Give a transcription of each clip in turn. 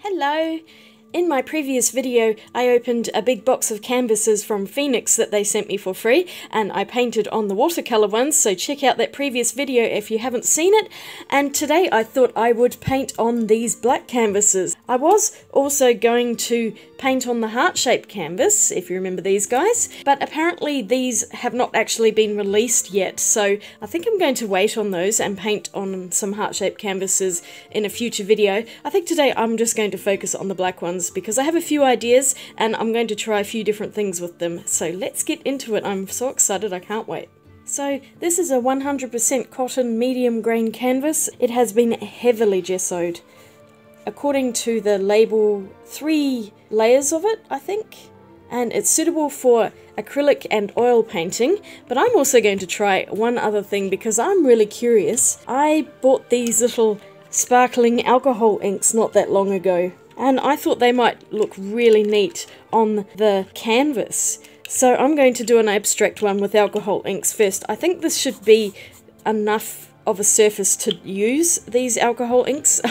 Hello! In my previous video, I opened a big box of canvases from Phoenix that they sent me for free, and I painted on the watercolour ones, so check out that previous video if you haven't seen it. And today I thought I would paint on these black canvases. I was also going to paint on the heart-shaped canvas, if you remember these guys, but apparently these have not actually been released yet, so I think I'm going to wait on those and paint on some heart-shaped canvases in a future video. I think today I'm just going to focus on the black ones because I have a few ideas and I'm going to try a few different things with them. So let's get into it. I'm so excited, I can't wait. So this is a 100% cotton medium grain canvas. It has been heavily gessoed. According to the label, 3 layers of it, I think. And it's suitable for acrylic and oil painting, but I'm also going to try one other thing because I'm really curious. I bought these little sparkling alcohol inks not that long ago, and I thought they might look really neat on the canvas. So I'm going to do an abstract one with alcohol inks first. I think this should be enough of a surface to use these alcohol inks.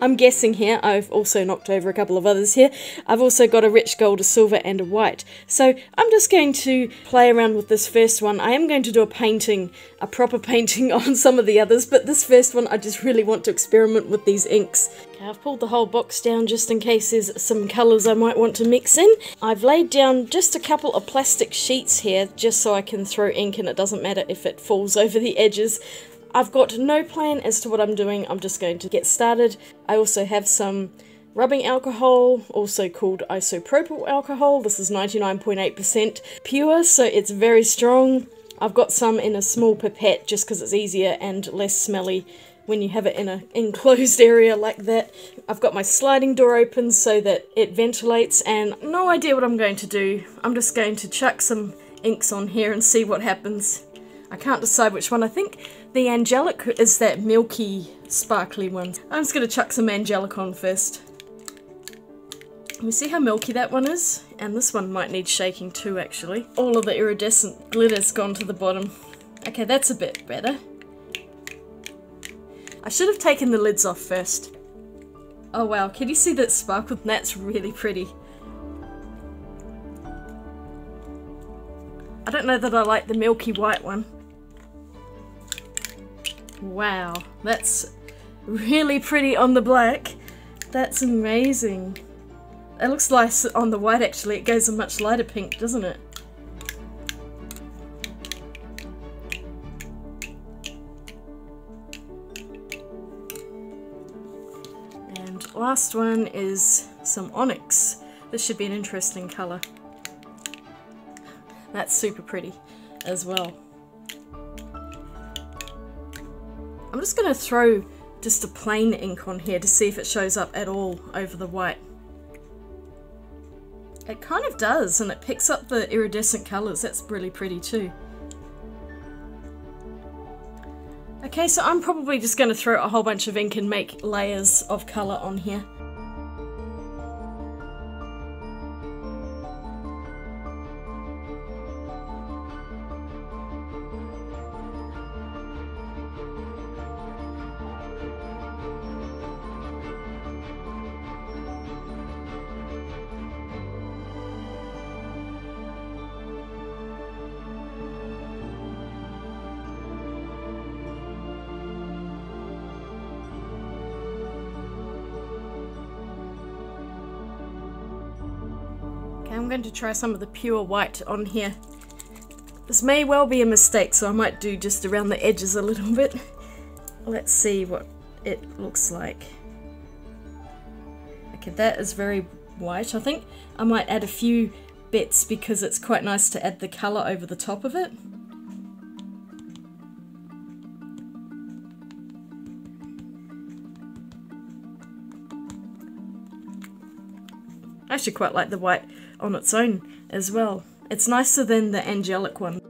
I'm guessing here. I've also knocked over a couple of others here. I've also got a rich gold, a silver and a white. So I'm just going to play around with this first one. I am going to do a painting, a proper painting on some of the others, but this first one I just really want to experiment with these inks. Okay, I've pulled the whole box down just in case there's some colours I might want to mix in. I've laid down just a couple of plastic sheets here just so I can throw ink and it doesn't matter if it falls over the edges. I've got no plan as to what I'm doing, I'm just going to get started. I also have some rubbing alcohol, also called isopropyl alcohol. This is 99.8% pure, so it's very strong. I've got some in a small pipette just because it's easier and less smelly when you have it in an enclosed area like that. I've got my sliding door open so that it ventilates, and no idea what I'm going to do. I'm just going to chuck some inks on here and see what happens. I can't decide which one. I think the angelic is that milky, sparkly one. I'm just going to chuck some angelic on first. Let me see how milky that one is. And this one might need shaking too, actually. All of the iridescent glitter's gone to the bottom. Okay, that's a bit better. I should have taken the lids off first. Oh wow, can you see that sparkle? That's really pretty. I don't know that I like the milky white one. Wow, that's really pretty on the black. That's amazing. It looks nice on the white actually. It goes a much lighter pink, doesn't it? And last one is some onyx. This should be an interesting colour. That's super pretty as well. I'm just going to throw just a plain ink on here to see if it shows up at all over the white. It kind of does, and it picks up the iridescent colours. That's really pretty too. Okay, so I'm probably just going to throw a whole bunch of ink and make layers of colour on here. I'm going to try some of the pure white on here. This may well be a mistake, so I might do just around the edges a little bit. Let's see what it looks like. Okay, that is very white. I think I might add a few bits because it's quite nice to add the colour over the top of it. I actually quite like the white on its own as well. It's nicer than the angelic one.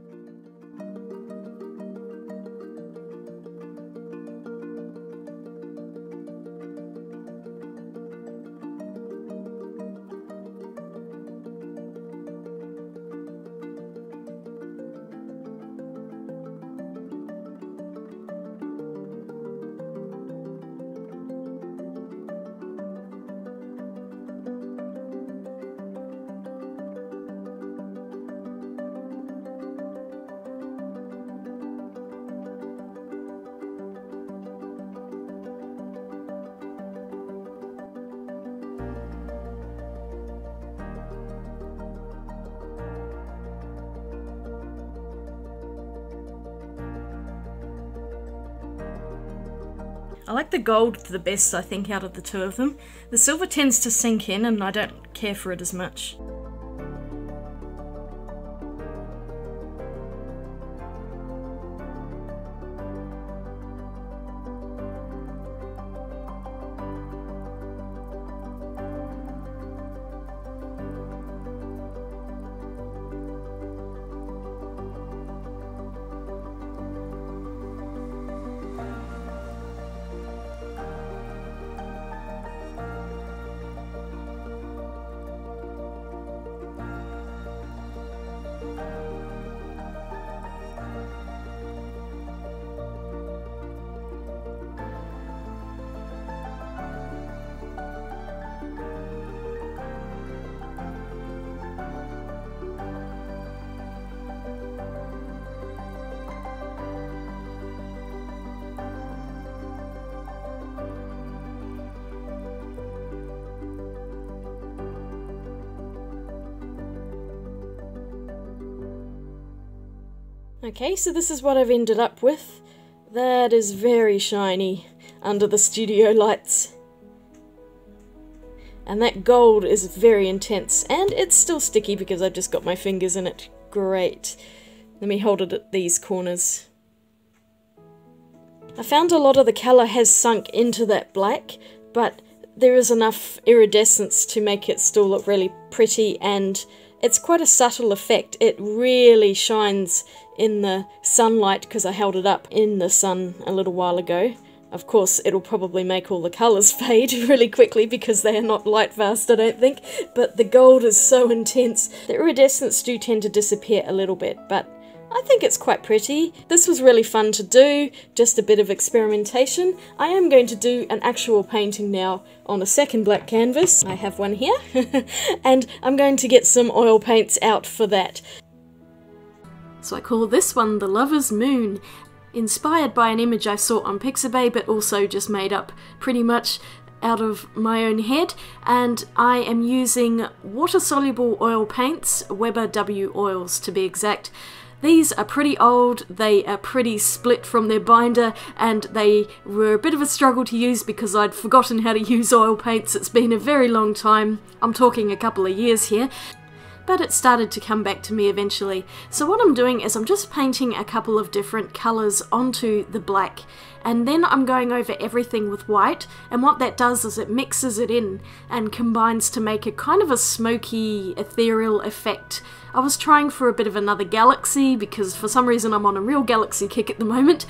I like the gold the best, I think, out of the two of them. The silver tends to sink in and I don't care for it as much. Okay, so this is what I've ended up with. That is very shiny under the studio lights. And that gold is very intense, and it's still sticky because I've just got my fingers in it. Great. Let me hold it at these corners. I found a lot of the colour has sunk into that black, but there is enough iridescence to make it still look really pretty, and it's quite a subtle effect. It really shines in the sunlight because I held it up in the sun a little while ago. Of course, it'll probably make all the colours fade really quickly because they are not light fast, I don't think, but the gold is so intense. The iridescence do tend to disappear a little bit, but I think it's quite pretty. This was really fun to do, just a bit of experimentation. I am going to do an actual painting now on a second black canvas. I have one here, and I'm going to get some oil paints out for that. So I call this one the Lover's Moon, inspired by an image I saw on Pixabay, but also just made up pretty much out of my own head, and I am using water-soluble oil paints, Weber W oils to be exact. These are pretty old, they are pretty split from their binder, and they were a bit of a struggle to use because I'd forgotten how to use oil paints. It's been a very long time, I'm talking a couple of years here, but it started to come back to me eventually. So what I'm doing is I'm just painting a couple of different colours onto the black, and then I'm going over everything with white, and what that does is it mixes it in and combines to make a kind of a smoky, ethereal effect. I was trying for a bit of another galaxy because for some reason I'm on a real galaxy kick at the moment.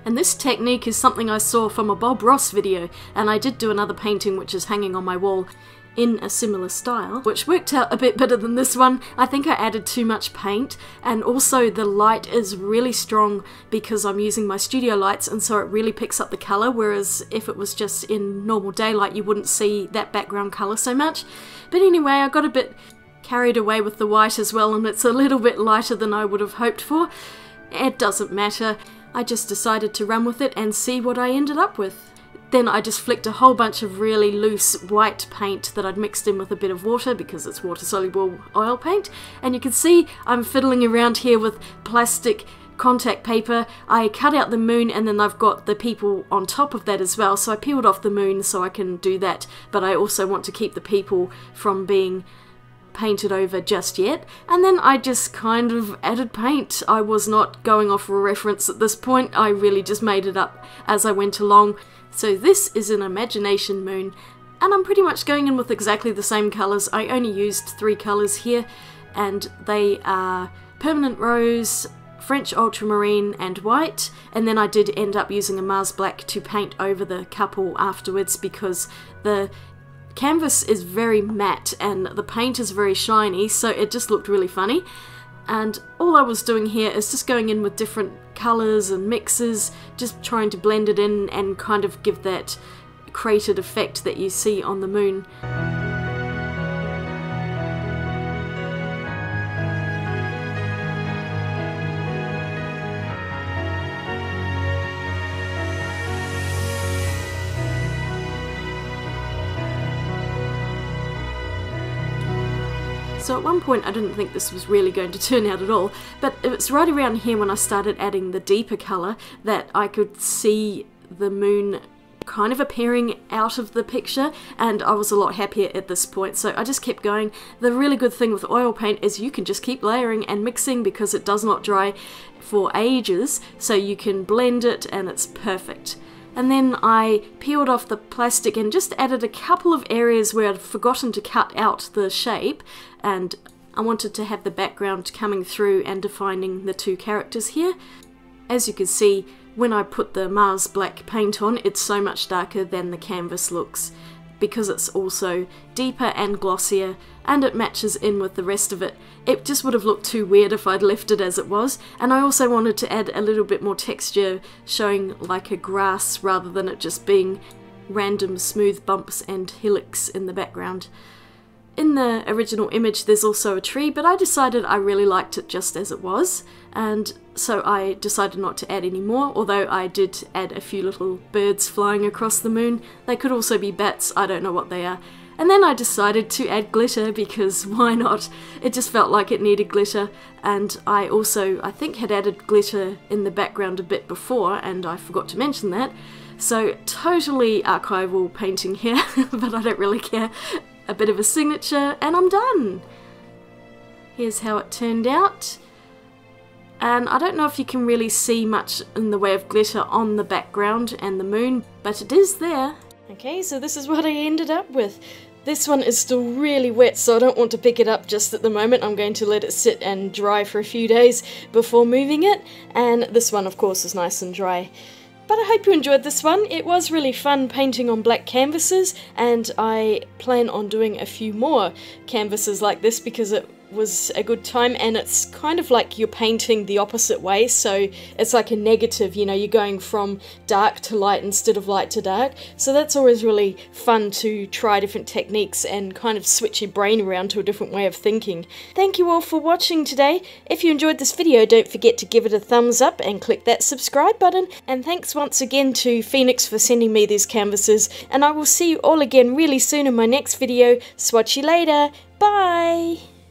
And this technique is something I saw from a Bob Ross video, and I did do another painting which is hanging on my wall in a similar style, which worked out a bit better than this one. I think I added too much paint, and also the light is really strong because I'm using my studio lights, and so it really picks up the colour, whereas if it was just in normal daylight you wouldn't see that background colour so much. But anyway, I got a bit carried away with the white as well, and it's a little bit lighter than I would have hoped for. It doesn't matter. I just decided to run with it and see what I ended up with. Then I just flicked a whole bunch of really loose white paint that I'd mixed in with a bit of water because it's water-soluble oil paint. And you can see I'm fiddling around here with plastic contact paper. I cut out the moon, and then I've got the people on top of that as well. So I peeled off the moon so I can do that, but I also want to keep the people from being painted over just yet. And then I just kind of added paint. I was not going off a reference at this point. I really just made it up as I went along. So this is an imagination moon, and I'm pretty much going in with exactly the same colours. I only used 3 colours here, and they are Permanent Rose, French Ultramarine and White, and then I did end up using a Mars Black to paint over the couple afterwards because the canvas is very matte and the paint is very shiny, so it just looked really funny. And all I was doing here is just going in with different colours and mixes, just trying to blend it in and kind of give that cratered effect that you see on the moon. So at one point I didn't think this was really going to turn out at all, but it's right around here when I started adding the deeper colour that I could see the moon kind of appearing out of the picture, and I was a lot happier at this point, so I just kept going. The really good thing with oil paint is you can just keep layering and mixing because it does not dry for ages, so you can blend it and it's perfect. And then I peeled off the plastic and just added a couple of areas where I'd forgotten to cut out the shape, and I wanted to have the background coming through and defining the two characters here. As you can see, when I put the Mars black paint on, it's so much darker than the canvas looks, because it's also deeper and glossier, and it matches in with the rest of it. It just would have looked too weird if I'd left it as it was, and I also wanted to add a little bit more texture, showing like a grass rather than it just being random smooth bumps and hillocks in the background. In the original image there's also a tree, but I decided I really liked it just as it was, and so I decided not to add any more, although I did add a few little birds flying across the moon. They could also be bats, I don't know what they are. And then I decided to add glitter because why not? It just felt like it needed glitter, and I also, I think, had added glitter in the background a bit before, and I forgot to mention that. So totally archival painting here, but I don't really care. A bit of a signature, and I'm done! Here's how it turned out. And I don't know if you can really see much in the way of glitter on the background and the moon, but it is there. Okay, so this is what I ended up with. This one is still really wet, so I don't want to pick it up just at the moment. I'm going to let it sit and dry for a few days before moving it, and this one of course is nice and dry. But I hope you enjoyed this one. It was really fun painting on black canvases, and I plan on doing a few more canvases like this because it was a good time, and it's kind of like you're painting the opposite way, so it's like a negative, you know, you're going from dark to light instead of light to dark, so that's always really fun to try different techniques and kind of switch your brain around to a different way of thinking. Thank you all for watching today. If you enjoyed this video, don't forget to give it a thumbs up and click that subscribe button, and thanks once again to Phoenix for sending me these canvases, and I will see you all again really soon in my next video. Swatch you later, bye!